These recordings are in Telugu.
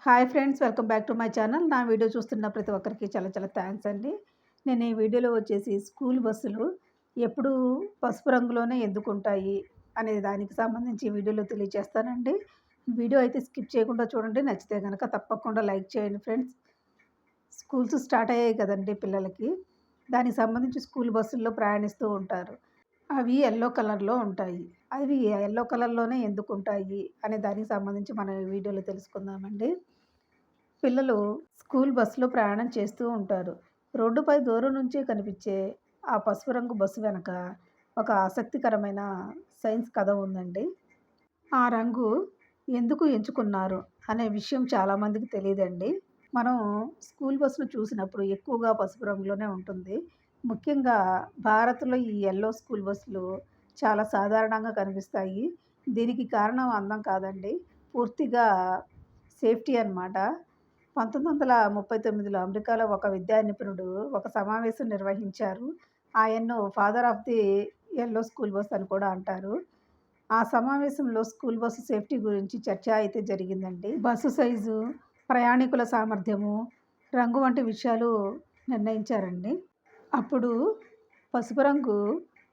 Hi friends, welcome back to my channel. నా వీడియో చూస్తున్న ప్రతి ఒక్కరికి చాలా చాలా థ్యాంక్స్ అండి. నేను ఈ వీడియోలో వచ్చేసి స్కూల్ బస్సులు ఎప్పుడూ పసుపు రంగులోనే ఎందుకుంటాయి అనే దానికి సంబంధించి ఈ వీడియోలో తెలియజేస్తానండి. వీడియో అయితే స్కిప్ చేయకుండా చూడండి. నచ్చితే గనక తప్పకుండా లైక్ చేయండి ఫ్రెండ్స్. స్కూల్స్ స్టార్ట్ అయ్యాయి కదండీ పిల్లలకి. దానికి సంబంధించి స్కూల్ బస్సుల్లో ప్రయాణిస్తూ ఉంటారు. అవి యెల్లో కలర్‌లో ఉంటాయి. అవి యెల్లో కలర్‌లోనే ఎందుకుంటాయి అనే దానికి సంబంధించి మనం ఈ వీడియోలో తెలుసుకుందామండి. పిల్లలు స్కూల్ బస్సులో ప్రయాణం చేస్తూ ఉంటారు. రోడ్డుపై దూరం నుంచే కనిపించే ఆ పసుపు రంగు బస్సు వెనక ఒక ఆసక్తికరమైన సైన్స్ కథ ఉందండి. ఆ రంగు ఎందుకు ఎంచుకున్నారు అనే విషయం చాలామందికి తెలీదండి. మనం స్కూల్ బస్సులు చూసినప్పుడు ఎక్కువగా పసుపు రంగులోనే ఉంటుంది. ముఖ్యంగా భారత్‌లో ఈ యెల్లో స్కూల్ బస్సులు చాలా సాధారణంగా కనిపిస్తాయి. దీనికి కారణం అందం కాదండి. పూర్తిగా సేఫ్టీ అనమాట. 1939లో అమెరికాలో ఒక విద్యా నిపుణుడు ఒక సమావేశం నిర్వహించారు. ఆయన్ను father of the yellow school bus అని కూడా అంటారు. ఆ సమావేశంలో స్కూల్ బస్సు సేఫ్టీ గురించి చర్చ అయితే జరిగిందండి. బస్సు సైజు, ప్రయాణికుల సామర్థ్యము, రంగు వంటి విషయాలు నిర్ణయించారండి. అప్పుడు పసుపు రంగు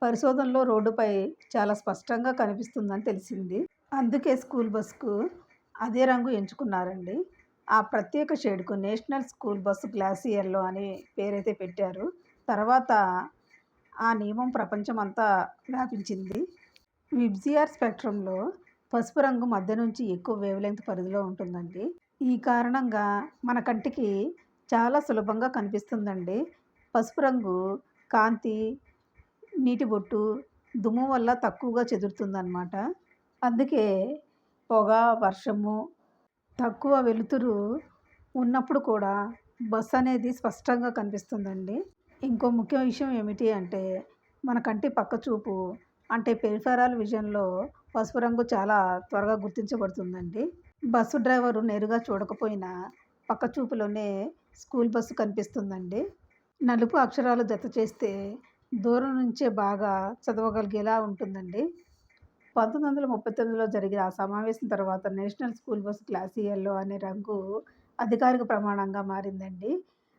పరిశోధనలో రోడ్డుపై చాలా స్పష్టంగా కనిపిస్తుందని తెలిసింది. అందుకే స్కూల్ బస్‌కు అదే రంగు ఎంచుకున్నారండి. ఆ ప్రత్యేక షేడ్‌కు national school bus glossy yellow అని పేరైతే పెట్టారు. తర్వాత ఆ నియమం ప్రపంచమంతా వ్యాపించింది. విబ్జిఆర్ స్పెక్ట్రమ్‌లో పసుపు రంగు మధ్య నుంచి ఎక్కువ వేవ్‌లెంగ్త్ పరిధిలో ఉంటుందండి. ఈ కారణంగా మన కంటికి చాలా సులభంగా కనిపిస్తుందండి. పసుపు రంగు కాంతి, నీటి బొట్టు, దుమ్ము వల్ల తక్కువగా చెదురుతుందనమాట. అందుకే పొగ, వర్షము, తక్కువ వెలుతురు ఉన్నప్పుడు కూడా బస్ అనేది స్పష్టంగా కనిపిస్తుందండి. ఇంకో ముఖ్య విషయం ఏమిటి అంటే, మన కంటి పక్క చూపు అంటే పెరిఫెరల్ విజన్‌లో పసుపు రంగు చాలా త్వరగా గుర్తించబడుతుందండి. బస్సు డ్రైవరు నేరుగా చూడకపోయినా పక్క చూపులోనే స్కూల్ బస్సు కనిపిస్తుందండి. నలుపు అక్షరాలు జత చేస్తే దూరం నుంచే బాగా చదవగలిగేలా ఉంటుందండి. 1939లో జరిగిన ఆ సమావేశం తర్వాత national school bus glossy yellow అనే రంగు అధికారిక ప్రమాణంగా మారిందండి.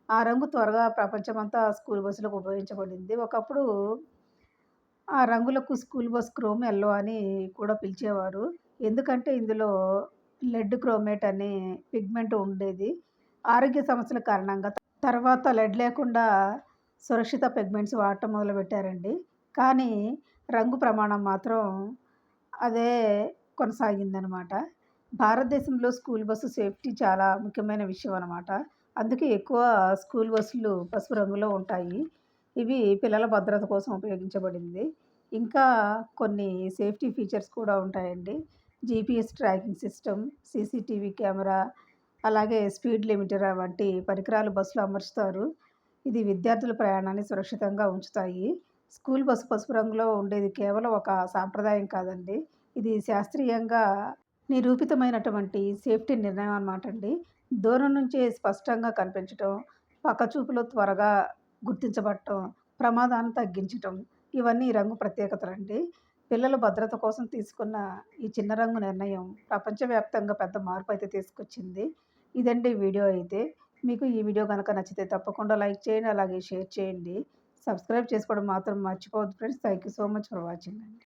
ఆ రంగు త్వరగా ప్రపంచమంతా స్కూల్ బస్సులకు ఉపయోగించబడింది. ఒకప్పుడు ఆ రంగులకు స్కూల్ బస్ క్రోమ్ యెల్లో అని కూడా పిలిచేవారు. ఎందుకంటే ఇందులో లెడ్ క్రోమేట్ అనే పిగ్మెంట్ ఉండేది. ఆరోగ్య సమస్యల కారణంగా తర్వాత లెడ్ లేకుండా సురక్షిత పిగ్మెంట్స్ వాడటం మొదలుపెట్టారండి. కానీ రంగు ప్రమాణం మాత్రం అదే కొనసాగిందనమాట. భారతదేశంలో స్కూల్ బస్సు సేఫ్టీ చాలా ముఖ్యమైన విషయం అనమాట. అందుకే ఎక్కువ స్కూల్ బస్సులు పసుపు రంగులో ఉంటాయి. ఇవి పిల్లల భద్రత కోసం ఉపయోగించబడింది. ఇంకా కొన్ని సేఫ్టీ ఫీచర్స్ కూడా ఉంటాయండి. GPS tracking system, CCTV camera, అలాగే స్పీడ్ లిమిటర్ వంటి పరికరాలు బస్సులో అమర్చుతారు. ఇది విద్యార్థుల ప్రయాణాన్ని సురక్షితంగా ఉంచుతాయి. స్కూల్ బస్సు పసుపు రంగులో ఉండేది కేవలం ఒక సాంప్రదాయం కాదండి. ఇది శాస్త్రీయంగా నిరూపితమైనటువంటి సేఫ్టీ నిర్ణయం అనమాటండి. దూరం నుంచే స్పష్టంగా కనిపించటం, పక్కచూపులో త్వరగా గుర్తించబడటం, ప్రమాదాన్ని తగ్గించటం ఇవన్నీ ఈ రంగు ప్రత్యేకతలండి. పిల్లల భద్రత కోసం తీసుకున్న ఈ చిన్న రంగు నిర్ణయం ప్రపంచవ్యాప్తంగా పెద్ద మార్పయితే తీసుకొచ్చింది. ఇదండి వీడియో అయితే. మీకు ఈ వీడియో గనక నచ్చితే తప్పకుండా లైక్ చేయండి. అలాగే షేర్ చేయండి. సబ్స్క్రైబ్ చేసుకోవడం మాత్రం మర్చిపోవద్దు friends. Thank you so much for watching అండి.